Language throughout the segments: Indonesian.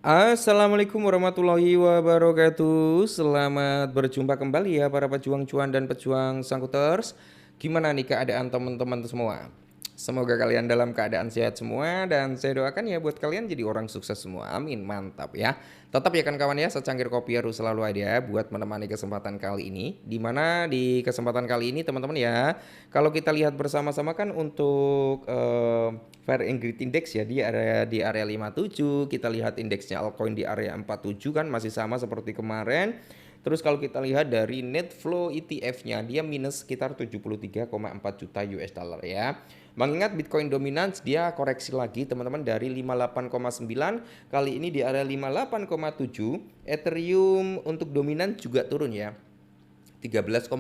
Assalamualaikum warahmatullahi wabarakatuh. Selamat berjumpa kembali ya para pejuang cuan dan pejuang sangkuters. Gimana nih keadaan teman-teman semua? Semoga kalian dalam keadaan sehat semua dan saya doakan ya buat kalian jadi orang sukses semua. Amin, mantap ya. Tetap ya kan kawan ya, secangkir kopi harus selalu ada buat menemani kesempatan kali ini. Dimana di kesempatan kali ini teman-teman ya, kalau kita lihat bersama-sama kan untuk Fair Ingrid Index ya di area 57, kita lihat indeksnya altcoin di area 47 kan masih sama seperti kemarin. Terus kalau kita lihat dari net flow ETF-nya dia minus sekitar 73,4 juta US dollar ya. Mengingat Bitcoin dominans dia koreksi lagi teman-teman dari 58,9 kali ini di area 58,7. Ethereum untuk dominan juga turun ya. 13,7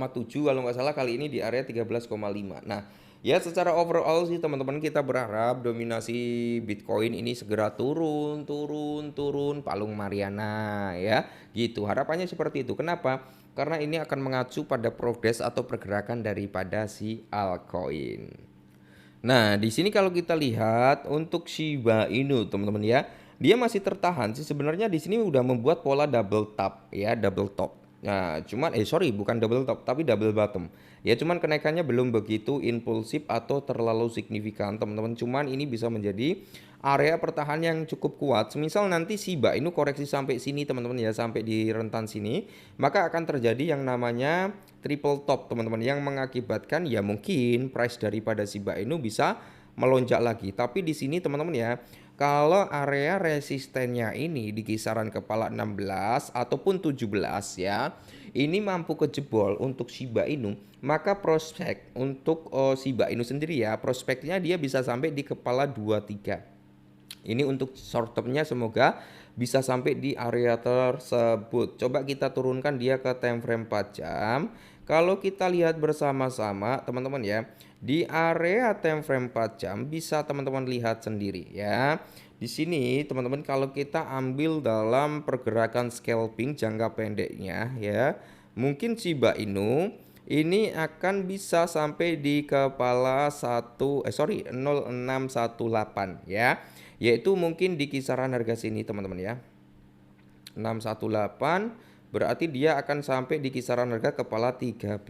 kalau nggak salah kali ini di area 13,5. Nah, ya secara overall sih teman-teman kita berharap dominasi Bitcoin ini segera turun palung Mariana ya. Gitu. Harapannya seperti itu. Kenapa? Karena ini akan mengacu pada progres atau pergerakan daripada si altcoin. Nah, di sini kalau kita lihat untuk Shiba Inu, teman-teman ya, dia masih tertahan sih sebenarnya di sini udah membuat pola double top ya, double top. Nah, cuman sorry bukan double top tapi double bottom. Ya cuman kenaikannya belum begitu impulsif atau terlalu signifikan, teman-teman. Cuman ini bisa menjadi area pertahanan yang cukup kuat. Semisal nanti Shiba Inu koreksi sampai sini, teman-teman ya, sampai di rentan sini, maka akan terjadi yang namanya triple top teman-teman yang mengakibatkan ya mungkin price daripada Shiba Inu bisa melonjak lagi. Tapi di sini teman-teman ya, kalau area resistennya ini di kisaran kepala 16 ataupun 17 ya, ini mampu kejebol untuk Shiba Inu, maka prospek untuk Shiba Inu sendiri ya, prospeknya dia bisa sampai di kepala 23. Ini untuk short termnya semoga bisa sampai di area tersebut. Coba kita turunkan dia ke time frame 4 jam. Kalau kita lihat bersama-sama teman-teman ya, di area time frame 4 jam bisa teman-teman lihat sendiri ya. Di sini teman-teman kalau kita ambil dalam pergerakan scalping jangka pendeknya ya, mungkin Shiba Inu ini akan bisa sampai di kepala 0618 ya. Yaitu mungkin di kisaran harga sini teman-teman ya. 618 berarti dia akan sampai di kisaran harga kepala 13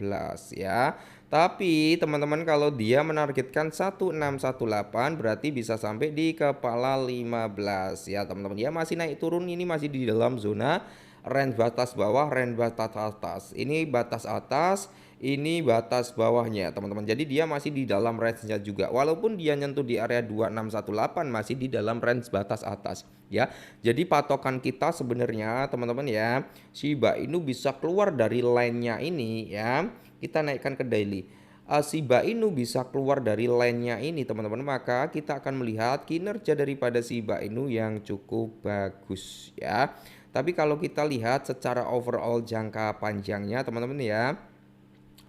ya. Tapi teman-teman kalau dia menargetkan 1618 berarti bisa sampai di kepala 15 ya teman-teman ya. Masih naik turun, ini masih di dalam zona range batas bawah, range batas atas. Ini batas atas, ini batas bawahnya teman-teman. Jadi dia masih di dalam range-nya juga. Walaupun dia nyentuh di area 2618 masih di dalam range batas atas ya. Jadi patokan kita sebenarnya teman-teman ya, Shiba Inu bisa keluar dari line-nya ini ya. Kita naikkan ke daily. Shiba Inu bisa keluar dari line-nya ini teman-teman, maka kita akan melihat kinerja daripada Shiba Inu yang cukup bagus ya. Tapi kalau kita lihat secara overall jangka panjangnya teman-teman ya,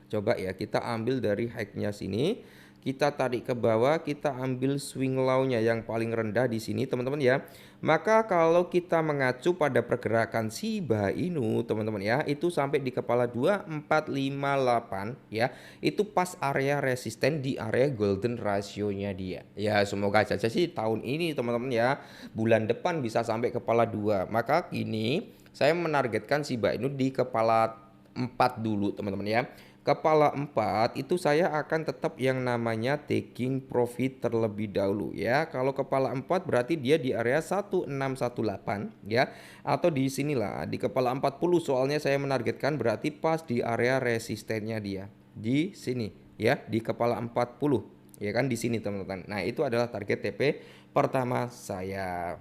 coba ya kita ambil dari high-nya sini, kita tarik ke bawah, kita ambil swing low-nya yang paling rendah di sini teman-teman ya. Maka kalau kita mengacu pada pergerakan Shiba Inu teman-teman ya, itu sampai di kepala 2458 ya. Itu pas area resisten di area golden ratio-nya dia. Ya semoga saja sih tahun ini teman-teman ya, bulan depan bisa sampai kepala 2. Maka kini saya menargetkan Shiba Inu di kepala 4 dulu teman-teman ya. Kepala 4 itu saya akan tetap yang namanya taking profit terlebih dahulu ya. Kalau kepala 4 berarti dia di area 1618 ya. Atau di sinilah di kepala 40 soalnya saya menargetkan berarti pas di area resistennya dia. Di sini ya, di kepala 40 ya kan di sini teman-teman. Nah, itu adalah target TP pertama saya.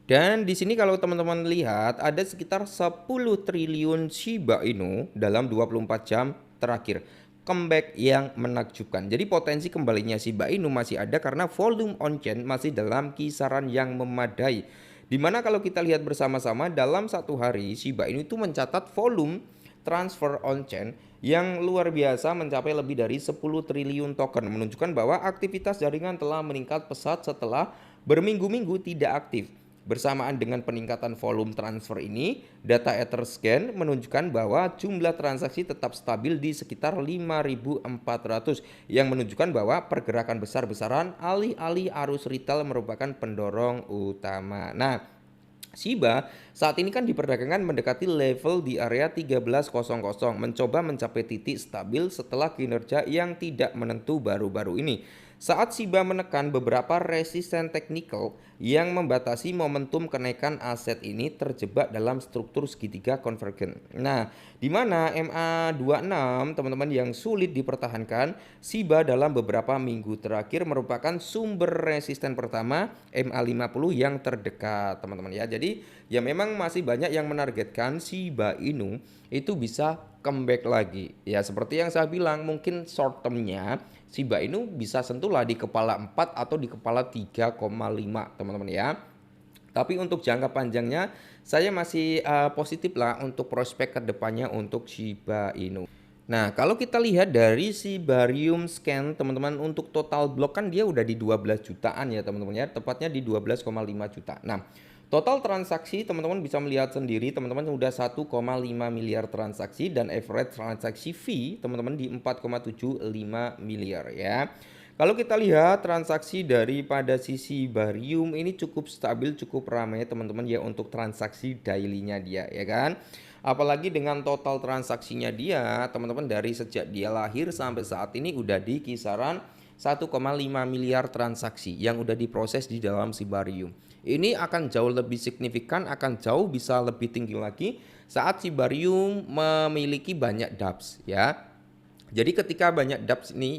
Dan di sini kalau teman-teman lihat ada sekitar 10 triliun Shiba Inu dalam 24 jam terakhir. Comeback yang menakjubkan. Jadi potensi kembalinya Shiba Inu masih ada karena volume on-chain masih dalam kisaran yang memadai. Dimana kalau kita lihat bersama-sama dalam satu hari Shiba Inu itu mencatat volume transfer on-chain yang luar biasa mencapai lebih dari 10 triliun token. Menunjukkan bahwa aktivitas jaringan telah meningkat pesat setelah berminggu-minggu tidak aktif. Bersamaan dengan peningkatan volume transfer ini, data Etherscan menunjukkan bahwa jumlah transaksi tetap stabil di sekitar 5.400 yang menunjukkan bahwa pergerakan besar-besaran alih-alih arus retail merupakan pendorong utama. Nah, Shiba saat ini kan diperdagangkan mendekati level di area 13.00, mencoba mencapai titik stabil setelah kinerja yang tidak menentu baru-baru ini. Saat Shiba menekan beberapa resisten teknikal yang membatasi momentum kenaikan aset ini terjebak dalam struktur segitiga konvergen. Nah, di mana MA26 teman-teman yang sulit dipertahankan, Shiba dalam beberapa minggu terakhir merupakan sumber resisten pertama MA50 yang terdekat, teman-teman ya. Jadi ya memang masih banyak yang menargetkan Shiba Inu itu bisa comeback lagi. Ya seperti yang saya bilang, mungkin short termnya Shiba Inu bisa sentuhlah di kepala 4 atau di kepala 3,5 teman-teman ya. Tapi untuk jangka panjangnya saya masih positif lah untuk prospek kedepannya untuk Shiba Inu. Nah, kalau kita lihat dari si Barium Scan, teman-teman, untuk total blok kan dia udah di 12 jutaan ya, teman-teman ya, tepatnya di 12,5 juta. Nah, total transaksi teman-teman bisa melihat sendiri, teman-teman udah 1,5 miliar transaksi dan average transaksi fee teman-teman di 4,75 miliar ya. Kalau kita lihat transaksi daripada sisi Barium ini cukup stabil, cukup ramai teman-teman ya untuk transaksi daily-nya dia ya kan. Apalagi dengan total transaksinya dia, teman-teman, dari sejak dia lahir sampai saat ini udah di kisaran 1,5 miliar transaksi yang udah diproses di dalam Sibarium. Ini akan jauh lebih signifikan, akan jauh bisa lebih tinggi lagi saat Sibarium memiliki banyak dApps ya. Jadi ketika banyak dApps ini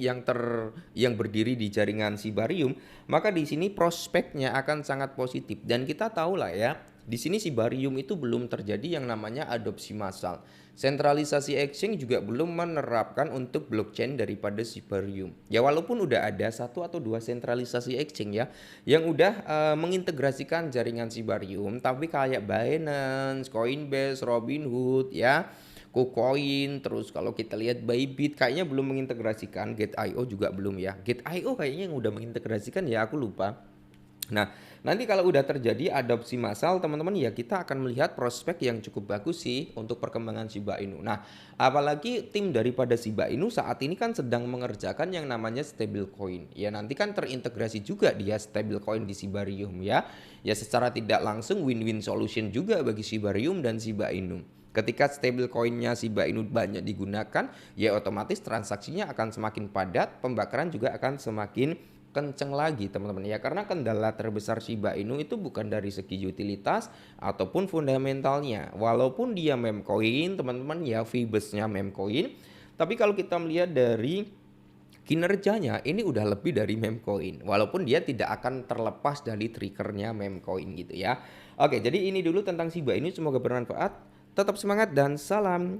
yang berdiri di jaringan Sibarium, maka di sini prospeknya akan sangat positif dan kita tahu lah ya, di sini Sibarium itu belum terjadi yang namanya adopsi massal. Sentralisasi exchange juga belum menerapkan untuk blockchain daripada Sibarium. Ya walaupun udah ada satu atau dua sentralisasi exchange ya yang udah mengintegrasikan jaringan Sibarium, tapi kayak Binance, Coinbase, Robinhood ya, KuCoin, terus kalau kita lihat Bybit kayaknya belum mengintegrasikan, Gate.io juga belum ya. Gate.io kayaknya yang udah mengintegrasikan ya, aku lupa. Nah, nanti kalau udah terjadi adopsi massal teman-teman ya kita akan melihat prospek yang cukup bagus sih untuk perkembangan Shiba Inu. Nah, apalagi tim daripada Shiba Inu saat ini kan sedang mengerjakan yang namanya stablecoin. Ya nanti kan terintegrasi juga dia stablecoin di Shibarium ya. Ya secara tidak langsung win-win solution juga bagi Shibarium dan Shiba Inu. Ketika stablecoinnya Shiba Inu banyak digunakan, ya otomatis transaksinya akan semakin padat, pembakaran juga akan semakin kenceng lagi teman-teman ya, karena kendala terbesar Shiba Inu itu bukan dari segi utilitas ataupun fundamentalnya. Walaupun dia meme coin teman-teman ya, Phoebusnya meme coin, tapi kalau kita melihat dari kinerjanya ini udah lebih dari meme coin, walaupun dia tidak akan terlepas dari triggernya meme coin gitu ya. Oke, jadi ini dulu tentang Shiba Inu, semoga bermanfaat. Tetap semangat dan salam